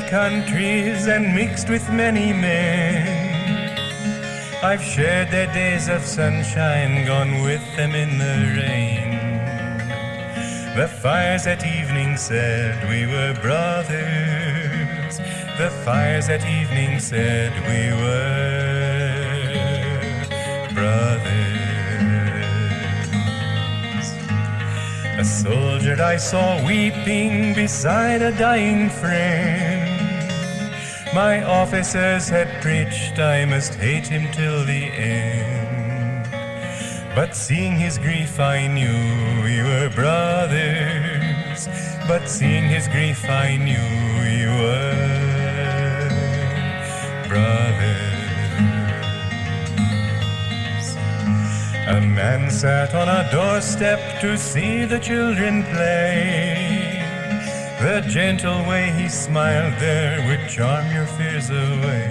countries and mixed with many men. I've shared their days of sunshine, gone with them in the rain. The fires at evening said we were brothers. The fires at evening said we were brothers. A soldier I saw weeping beside a dying friend. My officers had preached I must hate him till the end. But seeing his grief I knew we were brothers. But seeing his grief I knew we were brothers. A man sat on a doorstep to see the children play. The gentle way he smiled there would charm your fears away.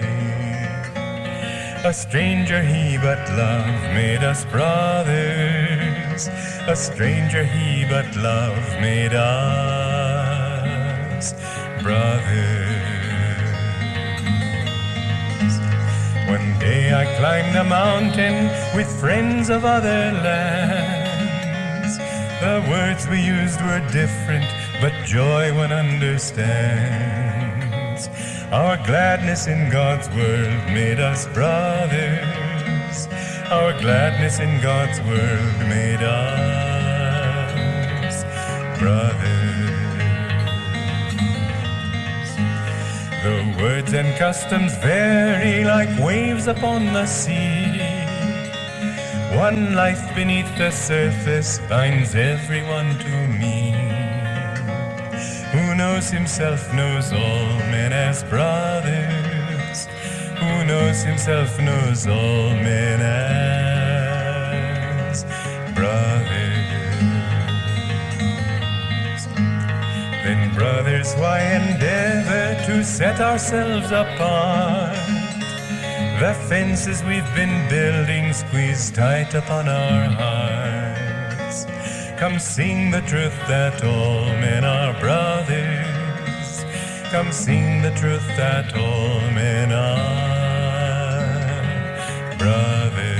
A stranger he but love made us brothers. A stranger he but love made us brothers. One day I climbed a mountain with friends of other lands. The words we used were different, but joy one understands. Our gladness in God's world made us brothers. Our gladness in God's world made us brothers. The words and customs vary like waves upon the sea. One life beneath the surface binds everyone to me. Who knows himself knows all men as brothers. Who knows himself knows all men as brothers. Then brothers, why endeavor to set ourselves apart? The fences we've been building squeeze tight upon our hearts. Come sing the truth that all men are brothers. Come sing the truth that all men are brothers.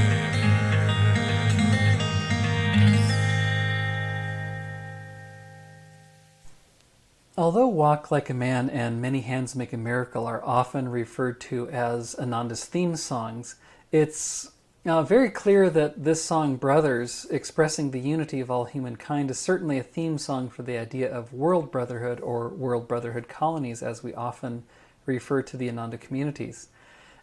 Although Walk Like a Man and Many Hands Make a Miracle are often referred to as Ananda's theme songs, it's very clear that this song, Brothers, expressing the unity of all humankind, is certainly a theme song for the idea of world brotherhood or world brotherhood colonies, as we often refer to the Ananda communities.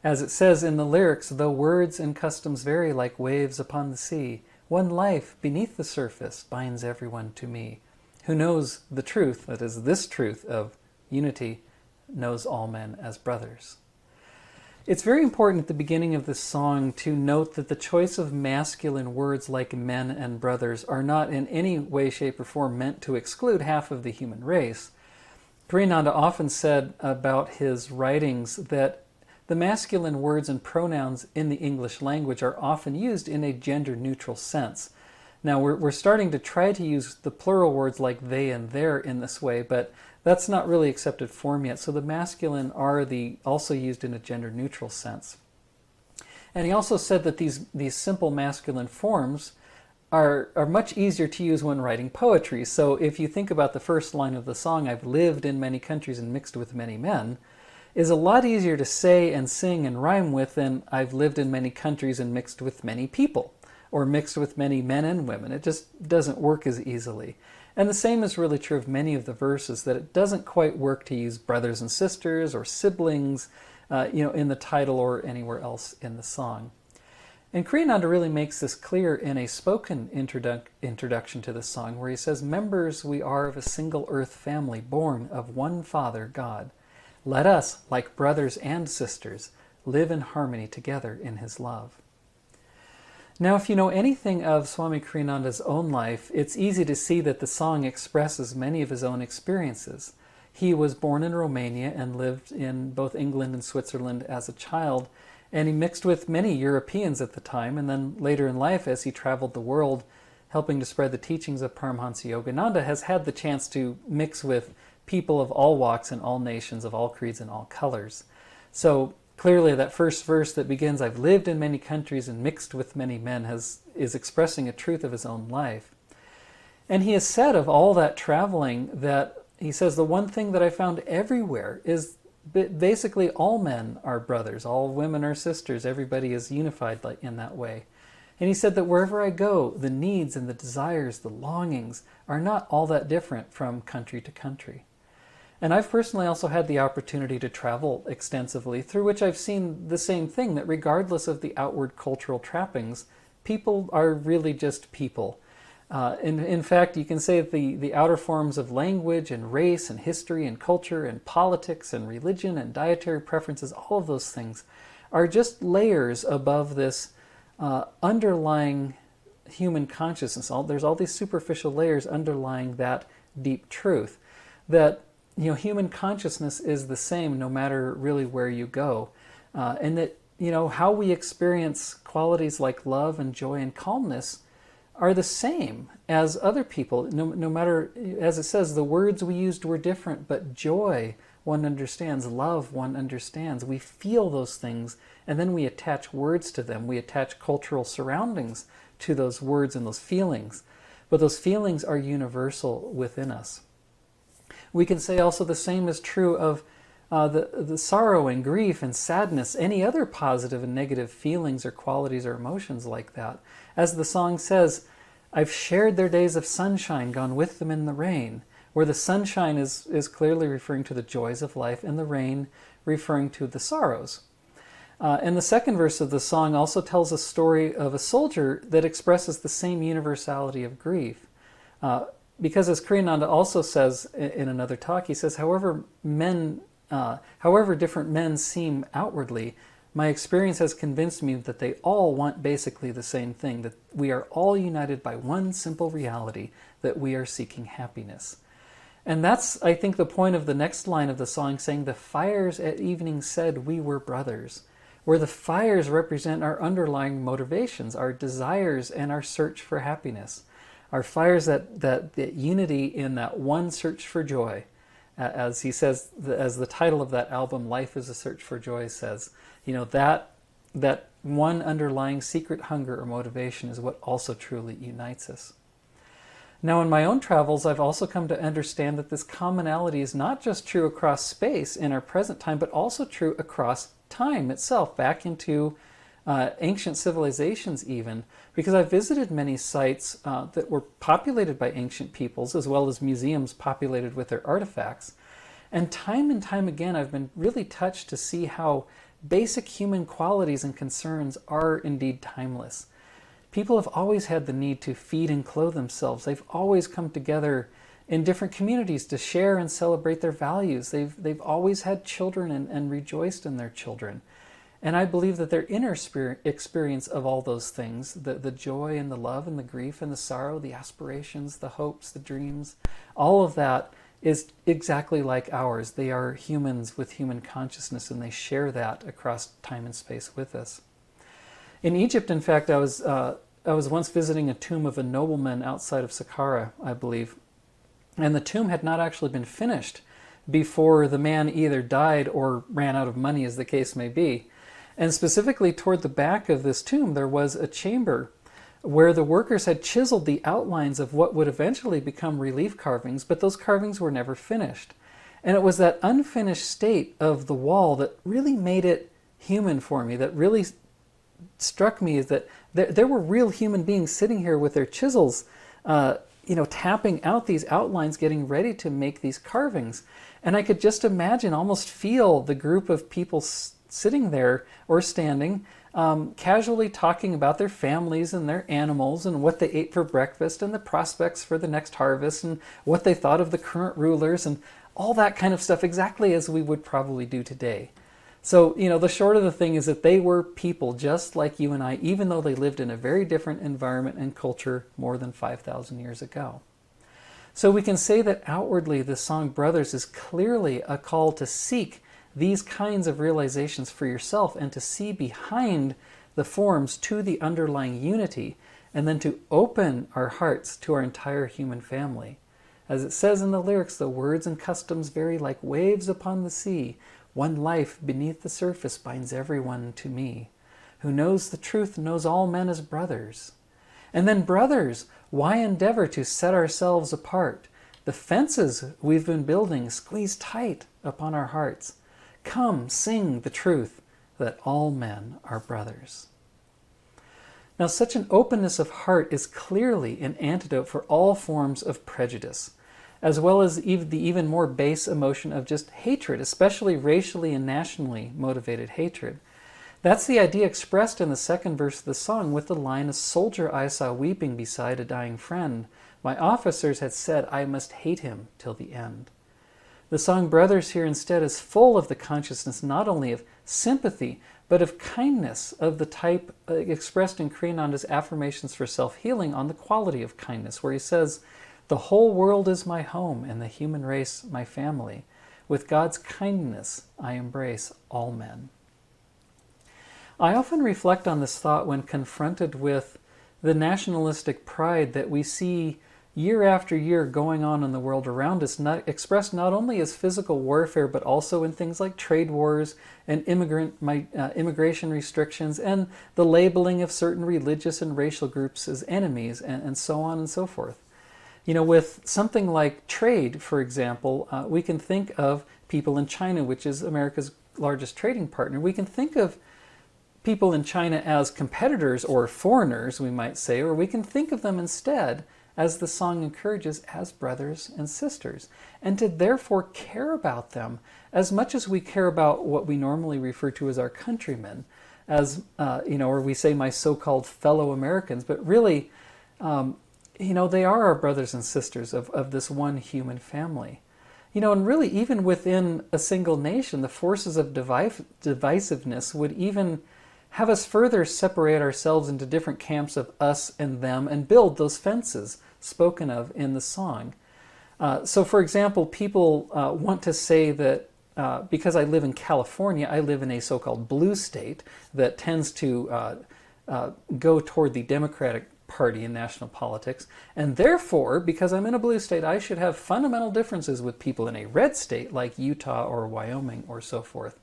As it says in the lyrics, though words and customs vary like waves upon the sea, one life beneath the surface binds everyone to me. Who knows the truth, that is, this truth of unity, knows all men as brothers. It's very important at the beginning of this song to note that the choice of masculine words like men and brothers are not in any way, shape, or form meant to exclude half of the human race. Ananda often said about his writings that the masculine words and pronouns in the English language are often used in a gender-neutral sense. Now, we're starting to try to use the plural words like they and their in this way, but that's not really accepted form yet. So the masculine are also used in a gender-neutral sense. And he also said that these simple masculine forms are much easier to use when writing poetry. So if you think about the first line of the song, I've lived in many countries and mixed with many men, is a lot easier to say and sing and rhyme with than I've lived in many countries and mixed with many people, or mixed with many men and women. It just doesn't work as easily. And the same is really true of many of the verses, that it doesn't quite work to use brothers and sisters or siblings in the title or anywhere else in the song. And Ananda really makes this clear in a spoken introduction to the song, where he says, members we are of a single earth family, born of one Father, God. Let us, like brothers and sisters, live in harmony together in his love. Now, if you know anything of Swami Kriyananda's own life, it's easy to see that the song expresses many of his own experiences. He was born in Romania and lived in both England and Switzerland as a child, and he mixed with many Europeans at the time, and then later in life, as he traveled the world helping to spread the teachings of Paramahansa Yogananda, has had the chance to mix with people of all walks and all nations, of all creeds and all colors. So clearly that first verse that begins, I've lived in many countries and mixed with many men, is expressing a truth of his own life. And he has said of all that traveling that, he says, the one thing that I found everywhere is basically all men are brothers, all women are sisters, everybody is unified in that way. And he said that wherever I go, the needs and the desires, the longings are not all that different from country to country. And I've personally also had the opportunity to travel extensively, through which I've seen the same thing, that regardless of the outward cultural trappings, people are really just people. In fact, you can say that the outer forms of language and race and history and culture and politics and religion and dietary preferences, all of those things are just layers above this underlying human consciousness. There's all these superficial layers underlying that deep truth, that human consciousness is the same no matter really where you go, and that how we experience qualities like love and joy and calmness are the same as other people. No matter, as it says, the words we used were different, but joy one understands, love one understands. We feel those things, and then we attach words to them. We attach cultural surroundings to those words and those feelings. But those feelings are universal within us. We can say also the same is true of the sorrow and grief and sadness, any other positive and negative feelings or qualities or emotions like that. As the song says, I've shared their days of sunshine, gone with them in the rain, where the sunshine is clearly referring to the joys of life and the rain referring to the sorrows. And the second verse of the song also tells a story of a soldier that expresses the same universality of grief. Because as Ananda also says in another talk, he says, however different men seem outwardly, my experience has convinced me that they all want basically the same thing, that we are all united by one simple reality, that we are seeking happiness. And that's, I think, the point of the next line of the song, saying, the fires at evening said we were brothers, where the fires represent our underlying motivations, our desires, and our search for happiness. Our fires, that unity in that one search for joy. As he says, as the title of that album, Life is a Search for Joy, says, that one underlying secret hunger or motivation is what also truly unites us. Now, in my own travels, I've also come to understand that this commonality is not just true across space in our present time, but also true across time itself, back into ancient civilizations even, because I've visited many sites that were populated by ancient peoples, as well as museums populated with their artifacts. And time again, I've been really touched to see how basic human qualities and concerns are indeed timeless. People have always had the need to feed and clothe themselves. They've always come together in different communities to share and celebrate their values. They've always had children and rejoiced in their children. And I believe that their inner experience of all those things, the joy and the love and the grief and the sorrow, the aspirations, the hopes, the dreams, all of that is exactly like ours. They are humans with human consciousness, and they share that across time and space with us. In Egypt, in fact, I was once visiting a tomb of a nobleman outside of Saqqara, I believe, and the tomb had not actually been finished before the man either died or ran out of money, as the case may be. And specifically toward the back of this tomb, there was a chamber where the workers had chiseled the outlines of what would eventually become relief carvings, but those carvings were never finished. And it was that unfinished state of the wall that really made it human for me, that really struck me, is that there were real human beings sitting here with their chisels, tapping out these outlines, getting ready to make these carvings. And I could just imagine, almost feel the group of people sitting there or standing, casually talking about their families and their animals and what they ate for breakfast and the prospects for the next harvest and what they thought of the current rulers and all that kind of stuff, exactly as we would probably do today. So, the short of the thing is that they were people just like you and I, even though they lived in a very different environment and culture more than 5,000 years ago. So we can say that outwardly the song Brothers is clearly a call to seek these kinds of realizations for yourself and to see behind the forms to the underlying unity, and then to open our hearts to our entire human family. As it says in the lyrics, the words and customs vary like waves upon the sea. One life beneath the surface binds everyone to me. Who knows the truth knows all men as brothers. And then, brothers, why endeavor to set ourselves apart? The fences we've been building squeeze tight upon our hearts. Come, sing the truth that all men are brothers. Now, such an openness of heart is clearly an antidote for all forms of prejudice, as well as the even more base emotion of just hatred, especially racially and nationally motivated hatred. That's the idea expressed in the second verse of the song with the line, "A soldier I saw weeping beside a dying friend. My officers had said I must hate him till the end." The song Brothers here instead is full of the consciousness not only of sympathy, but of kindness, of the type expressed in Ananda's affirmations for self-healing on the quality of kindness, where he says, "The whole world is my home, and the human race my family. With God's kindness I embrace all men." I often reflect on this thought when confronted with the nationalistic pride that we see year after year going on in the world around us, expressed not only as physical warfare, but also in things like trade wars and immigration restrictions and the labeling of certain religious and racial groups as enemies, and so on and so forth. With something like trade, for example, we can think of people in China, which is America's largest trading partner. We can think of people in China as competitors or foreigners, we might say, or we can think of them instead, as the song encourages, as brothers and sisters, and to therefore care about them as much as we care about what we normally refer to as our countrymen, as or we say my so-called fellow Americans, but really, they are our brothers and sisters of this one human family. And really, even within a single nation, the forces of divisiveness would even have us further separate ourselves into different camps of us and them and build those fences spoken of in the song. So, for example, people want to say that because I live in California, I live in a so-called blue state that tends to go toward the Democratic Party in national politics, and therefore, because I'm in a blue state, I should have fundamental differences with people in a red state like Utah or Wyoming or so forth.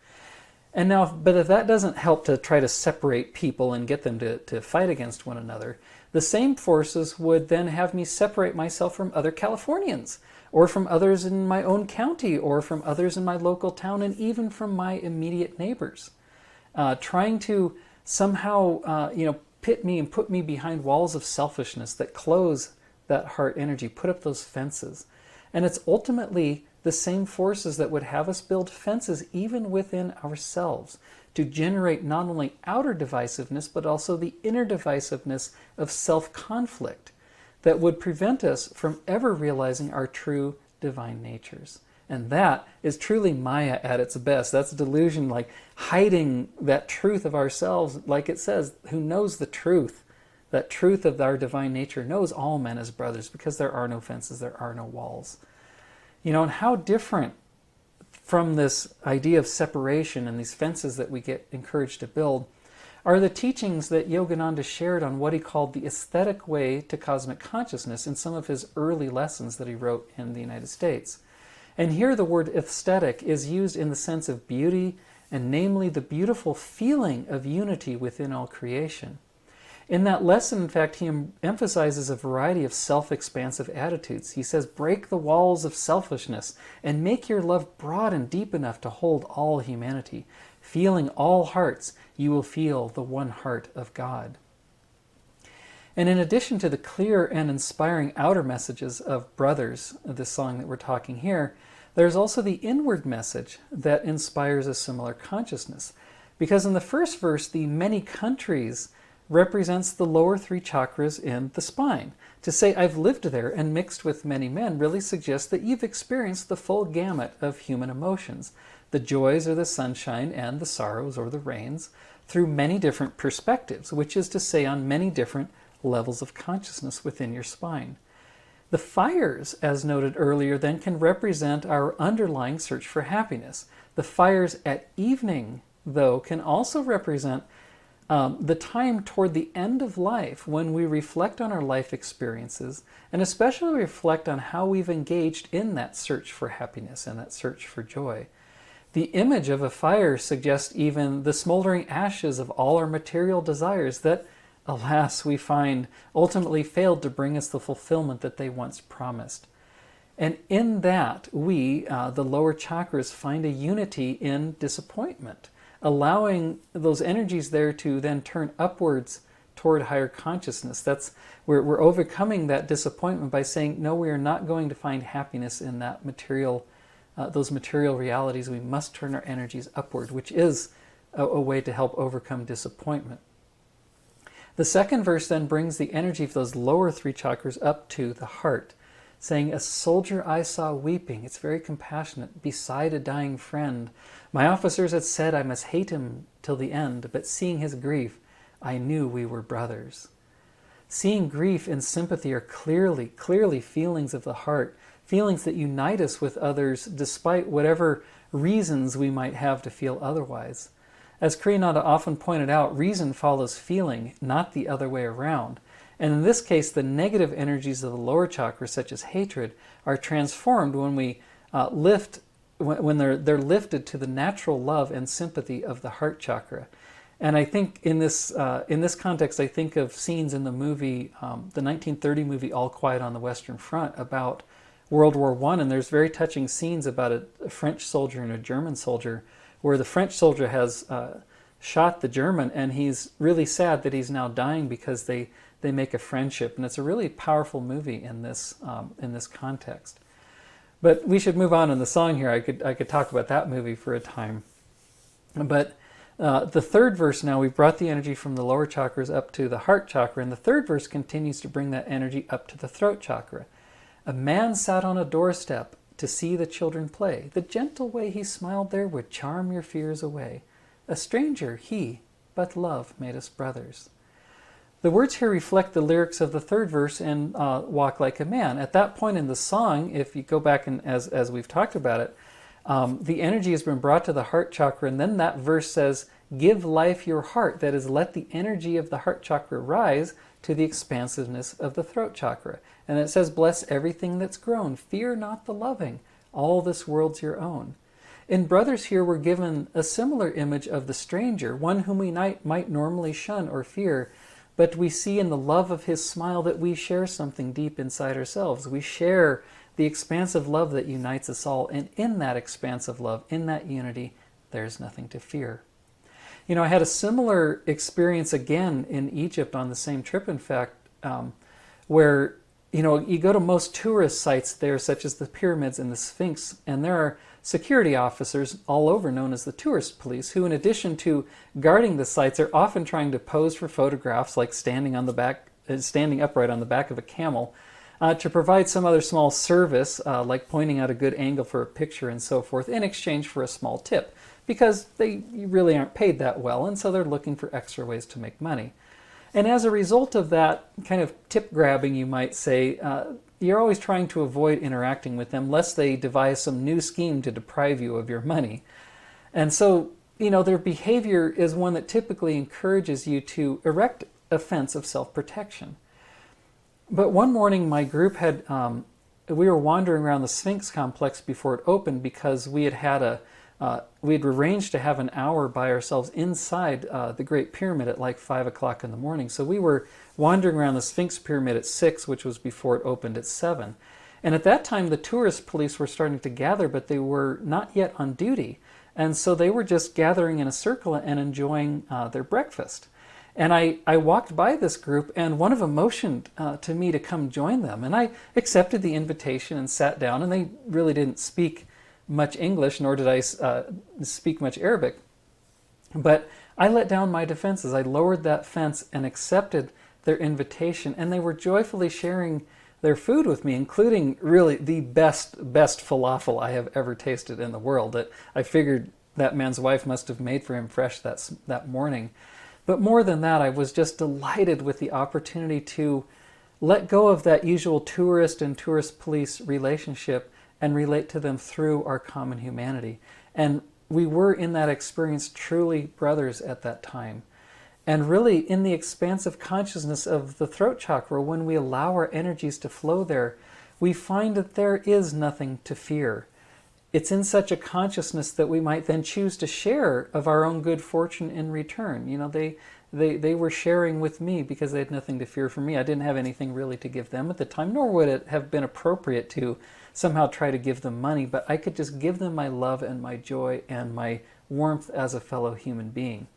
And now, but if that doesn't help to try to separate people and get them to fight against one another, the same forces would then have me separate myself from other Californians, or from others in my own county, or from others in my local town, and even from my immediate neighbors. Trying to somehow, pit me and put me behind walls of selfishness that close that heart energy, put up those fences. And it's ultimately the same forces that would have us build fences even within ourselves to generate not only outer divisiveness, but also the inner divisiveness of self-conflict that would prevent us from ever realizing our true divine natures. And that is truly Maya at its best. That's delusion, like hiding that truth of ourselves, like it says, who knows the truth. That truth of our divine nature knows all men as brothers, because there are no fences, there are no walls. And how different from this idea of separation and these fences that we get encouraged to build are the teachings that Yogananda shared on what he called the aesthetic way to cosmic consciousness in some of his early lessons that he wrote in the United States. And here the word aesthetic is used in the sense of beauty, and namely the beautiful feeling of unity within all creation. In that lesson, in fact, he emphasizes a variety of self-expansive attitudes. He says, break the walls of selfishness and make your love broad and deep enough to hold all humanity. Feeling all hearts, you will feel the one heart of God. And in addition to the clear and inspiring outer messages of Brothers, this song that we're talking here, there's also the inward message that inspires a similar consciousness. Because in the first verse, the many countries represents the lower three chakras in the spine. To say I've lived there and mixed with many men really suggests that you've experienced the full gamut of human emotions, the joys or the sunshine and the sorrows or the rains, through many different perspectives, which is to say on many different levels of consciousness within your spine. The fires, as noted earlier, then can represent our underlying search for happiness. The fires at evening, though, can also represent the time toward the end of life when we reflect on our life experiences and especially reflect on how we've engaged in that search for happiness and that search for joy. The image of a fire suggests even the smoldering ashes of all our material desires that, alas, we find ultimately failed to bring us the fulfillment that they once promised. And in that, we, the lower chakras, find a unity in disappointment, allowing those energies there to then turn upwards toward higher consciousness. We're overcoming that disappointment by saying, no, we are not going to find happiness in that material, those material realities. We must turn our energies upward, which is a way to help overcome disappointment. The second verse then brings the energy of those lower three chakras up to the heart, saying, a soldier I saw weeping, it's very compassionate, beside a dying friend. My officers had said I must hate him till the end, but seeing his grief, I knew we were brothers. Seeing grief and sympathy are clearly feelings of the heart, feelings that unite us with others despite whatever reasons we might have to feel otherwise. As Ananda often pointed out, reason follows feeling, not the other way around. And in this case, the negative energies of the lower chakra, such as hatred, are transformed when we when they're lifted to the natural love and sympathy of the heart chakra. And I think in this context, I think of scenes in the movie, the 1930 movie All Quiet on the Western Front, about World War I, and there's very touching scenes about a French soldier and a German soldier, where the French soldier has shot the German, and he's really sad that he's now dying because they make a friendship, and it's a really powerful movie in this context. But we should move on in the song here. I could talk about that movie for a time. But the third verse now, we've brought the energy from the lower chakras up to the heart chakra, and the third verse continues to bring that energy up to the throat chakra. A man sat on a doorstep to see the children play. The gentle way he smiled there would charm your fears away. A stranger he, but love made us brothers. The words here reflect the lyrics of the third verse in Walk Like a Man. At that point in the song, if you go back and as we've talked about it, the energy has been brought to the heart chakra, and then that verse says, give life your heart. That is, let the energy of the heart chakra rise to the expansiveness of the throat chakra. And it says, bless everything that's grown. Fear not the loving. All this world's your own. In Brothers here, we're given a similar image of the stranger, one whom we might normally shun or fear, but we see in the love of his smile that we share something deep inside ourselves. We share the expansive love that unites us all, and in that expansive love, in that unity, there's nothing to fear. You know, I had a similar experience again in Egypt on the same trip, in fact, where, you know, you go to most tourist sites there, such as the pyramids and the Sphinx, and there are security officers all over known as the tourist police, who in addition to guarding the sites are often trying to pose for photographs, like standing upright on the back of a camel, to provide some other small service, like pointing out a good angle for a picture and so forth, in exchange for a small tip, because they really aren't paid that well, and so they're looking for extra ways to make money. And as a result of that kind of tip grabbing, you might say, you're always trying to avoid interacting with them lest they devise some new scheme to deprive you of your money. And so, you know, their behavior is one that typically encourages you to erect a fence of self-protection. But one morning my group had, we were wandering around the Sphinx complex before it opened because we had arranged to have an hour by ourselves inside the Great Pyramid at like 5 o'clock in the morning. So we were wandering around the Sphinx Pyramid at 6, which was before it opened at 7. And at that time, the tourist police were starting to gather, but they were not yet on duty. And so they were just gathering in a circle and enjoying their breakfast. And I walked by this group, and one of them motioned to me to come join them. And I accepted the invitation and sat down, and they really didn't speak much English, nor did I speak much Arabic. But I let down my defenses. I lowered that fence and accepted their invitation, and they were joyfully sharing their food with me, including really the best falafel I have ever tasted in the world, that I figured that man's wife must have made for him fresh that morning. But more than that, I was just delighted with the opportunity to let go of that usual tourist and tourist police relationship and relate to them through our common humanity. And we were in that experience truly brothers at that time. And really, in the expansive consciousness of the throat chakra, when we allow our energies to flow there, we find that there is nothing to fear. It's in such a consciousness that we might then choose to share of our own good fortune in return. You know, they were sharing with me because they had nothing to fear from me. I didn't have anything really to give them at the time, nor would it have been appropriate to somehow try to give them money, but I could just give them my love and my joy and my warmth as a fellow human being.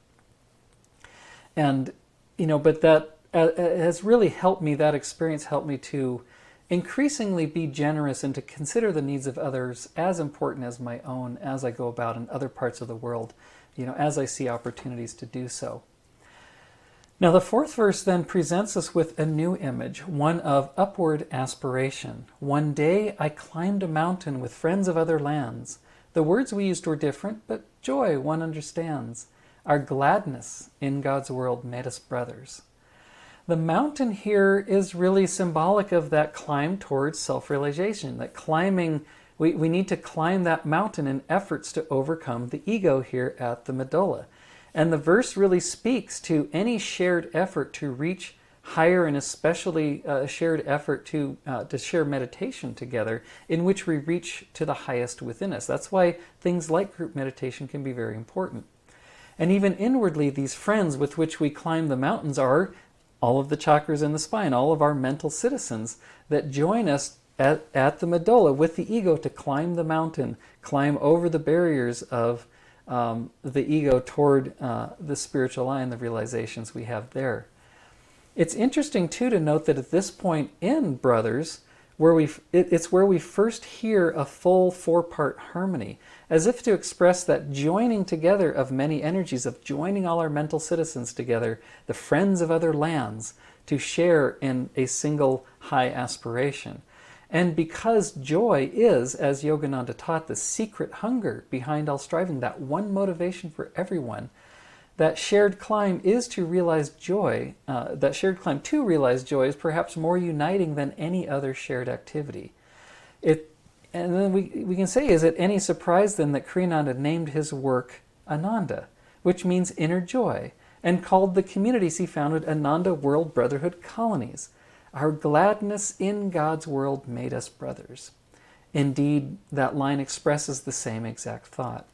And, you know, but that has really helped me, that experience helped me to increasingly be generous and to consider the needs of others as important as my own as I go about in other parts of the world, you know, as I see opportunities to do so. Now, the fourth verse then presents us with a new image, one of upward aspiration. One day I climbed a mountain with friends of other lands. The words we used were different, but joy one understands. Our gladness in God's world made us brothers. The mountain here is really symbolic of that climb towards self-realization, that climbing, we need to climb that mountain in efforts to overcome the ego here at the medulla. And the verse really speaks to any shared effort to reach higher, and especially a shared effort to share meditation together, in which we reach to the highest within us. That's why things like group meditation can be very important. And even inwardly, these friends with which we climb the mountains are all of the chakras in the spine, all of our mental citizens that join us at the medulla with the ego to climb the mountain, climb over the barriers of the ego toward the spiritual eye and the realizations we have there. It's interesting too to note that at this point in Brothers, it's where we first hear a full four-part harmony, as if to express that joining together of many energies, of joining all our mental citizens together, the friends of other lands, to share in a single high aspiration. And because joy is, as Yogananda taught, the secret hunger behind all striving, that one motivation for everyone, that shared climb is to realize joy, that shared climb to realize joy is perhaps more uniting than any other shared activity. And then we can say, is it any surprise then that Kriyananda named his work Ananda, which means inner joy, and called the communities he founded Ananda World Brotherhood Colonies. Our gladness in God's world made us brothers. Indeed, that line expresses the same exact thought.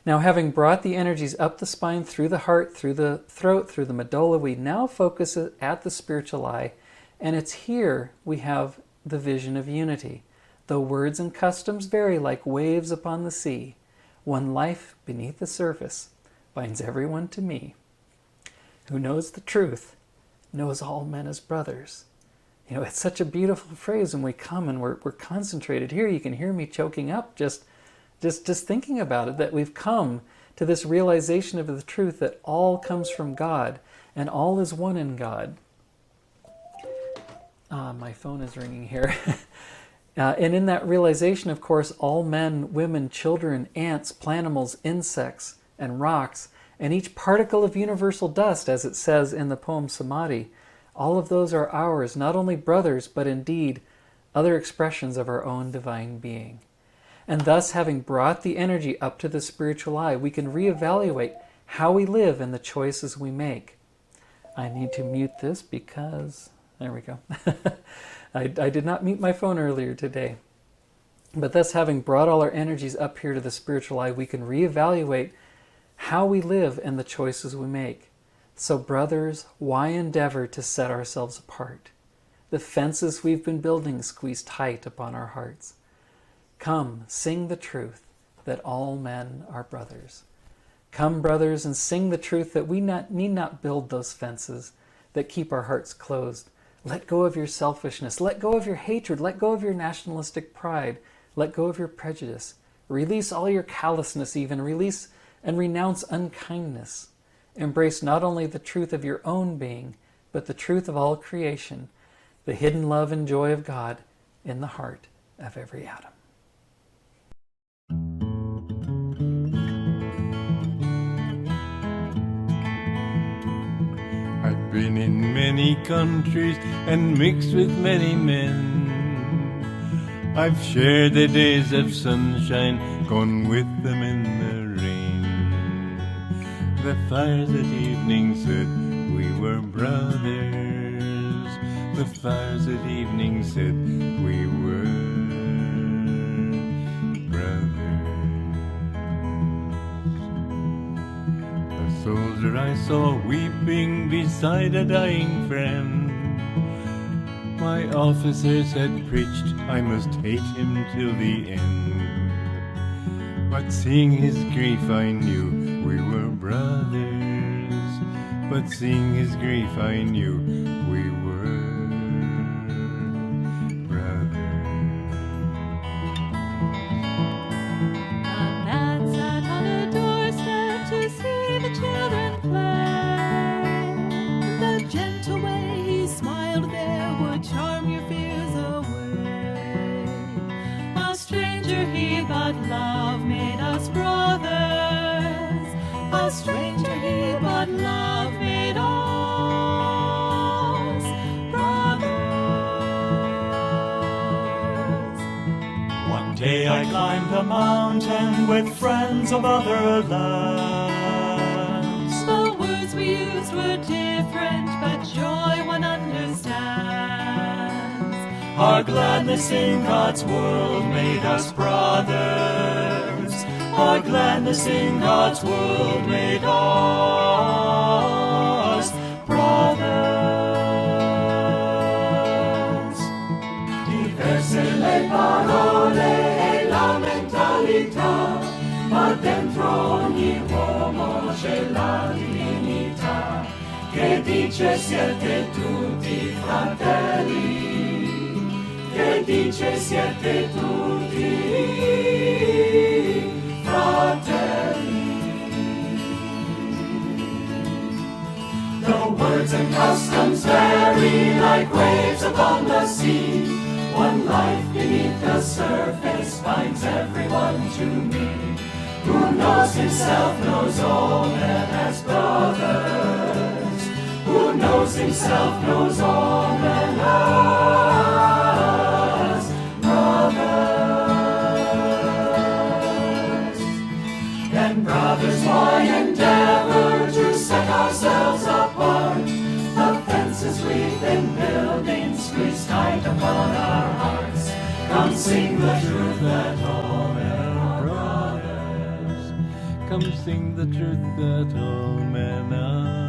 Now, having brought the energies up the spine, through the heart, through the throat, through the medulla, we now focus at the spiritual eye, and it's here we have the vision of unity. Though words and customs vary like waves upon the sea, one life beneath the surface binds everyone to me. Who knows the truth knows all men as brothers. You know, it's such a beautiful phrase when we come and we're concentrated here. You can hear me choking up just thinking about it, that we've come to this realization of the truth that all comes from God and all is one in God. My phone is ringing here. And in that realization, of course, all men, women, children, ants, plantimals, insects, and rocks, and each particle of universal dust, as it says in the poem Samadhi, all of those are ours, not only brothers, but indeed other expressions of our own divine being. And thus, having brought the energy up to the spiritual eye, we can reevaluate how we live and the choices we make. I need to mute this because... There we go. I did not mute my phone earlier today. But thus, having brought all our energies up here to the spiritual eye, we can reevaluate how we live and the choices we make. So, brothers, why endeavor to set ourselves apart? The fences we've been building squeeze tight upon our hearts. Come, sing the truth that all men are brothers. Come, brothers, and sing the truth that we need not build those fences that keep our hearts closed. Let go of your selfishness. Let go of your hatred. Let go of your nationalistic pride. Let go of your prejudice. Release all your callousness even. Release and renounce unkindness. Embrace not only the truth of your own being, but the truth of all creation, the hidden love and joy of God in the heart of every atom. I've been in many countries and mixed with many men. I've shared the days of sunshine, gone with them in the rain. The fires at evening said we were brothers. The fires at evening said we were brothers. A soldier I saw weeping beside a dying friend. My officers had preached I must hate him till the end. But seeing his grief I knew we were brothers. But seeing his grief I knew we were brothers. A man sat on a doorstep to see the children play. The gentle way he smiled there would charm your fears away. A stranger he, but love made us brothers. A stranger he, but love made us brothers. One day I climbed a mountain with friends of other lands. The words we used were different, but joy one understands. Our gladness in God's world made us brothers. Our gladness in God's world made us brothers. Diverse le parole e la mentalità, ma dentro ogni uomo c'è la divinità, che dice siete tutti fratelli, che dice siete tutti fratelli. Though words and customs vary like waves upon the sea, one life beneath the surface binds everyone to me. Who knows himself knows all men as brothers. Who knows himself knows all men as brothers. And brothers, why endeavor to set ourselves apart? The fences we've been building squeeze tight upon our hearts. Come sing the truth that all men are brothers. Come sing the truth that all men are